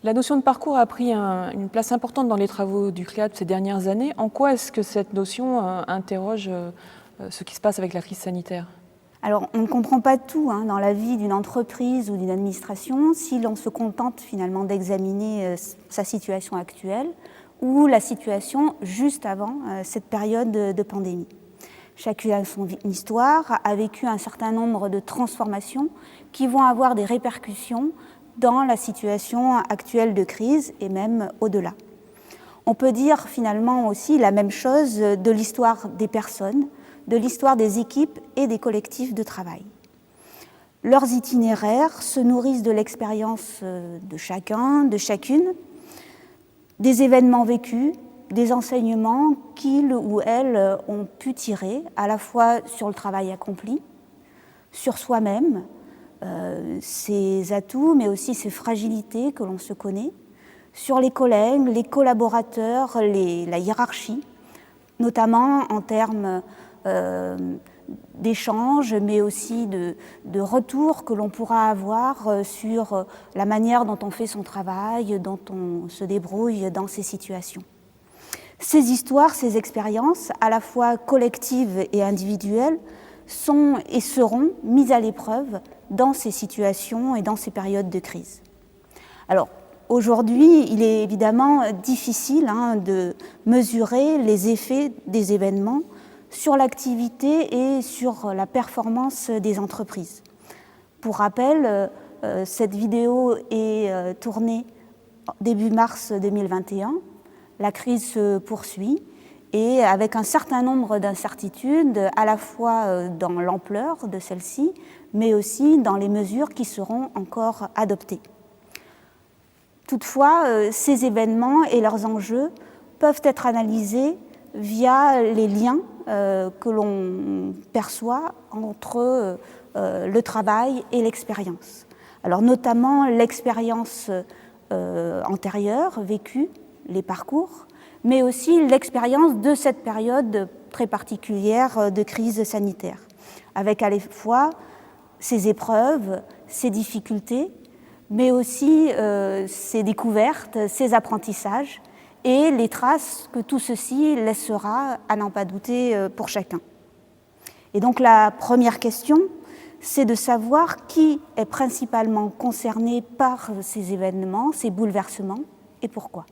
La notion de parcours a pris une place importante dans les travaux du CLIAD ces dernières années. En quoi est-ce que cette notion interroge ce qui se passe avec la crise sanitaire ? Alors, on ne comprend pas tout dans la vie d'une entreprise ou d'une administration si l'on se contente finalement d'examiner sa situation actuelle ou la situation juste avant cette période de pandémie. Chacune a son histoire, a vécu un certain nombre de transformations qui vont avoir des répercussions dans la situation actuelle de crise et même au-delà. On peut dire finalement aussi la même chose de l'histoire des personnes, de l'histoire des équipes et des collectifs de travail. Leurs itinéraires se nourrissent de l'expérience de chacun, de chacune, des événements vécus, des enseignements qu'ils ou elles ont pu tirer, à la fois sur le travail accompli, sur soi-même, ses atouts, mais aussi ses fragilités que l'on se connaît, sur les collègues, les collaborateurs, la hiérarchie, notamment en termes d'échanges, mais aussi de retours que l'on pourra avoir sur la manière dont on fait son travail, dont on se débrouille dans ces situations. Ces histoires, ces expériences, à la fois collectives et individuelles, sont et seront mises à l'épreuve dans ces situations et dans ces périodes de crise. Alors, aujourd'hui, il est évidemment difficile de mesurer les effets des événements sur l'activité et sur la performance des entreprises. Pour rappel, cette vidéo est tournée début mars 2021. La crise se poursuit et avec un certain nombre d'incertitudes, à la fois dans l'ampleur de celle-ci, mais aussi dans les mesures qui seront encore adoptées. Toutefois, ces événements et leurs enjeux peuvent être analysés via les liens que l'on perçoit entre le travail et l'expérience. Alors notamment l'expérience antérieure, vécue, les parcours, mais aussi l'expérience de cette période très particulière de crise sanitaire, avec à la fois ses épreuves, ses difficultés, mais aussi ses découvertes, ses apprentissages et les traces que tout ceci laissera, à n'en pas douter, pour chacun. Et donc la première question, c'est de savoir qui est principalement concerné par ces événements, ces bouleversements, et pourquoi.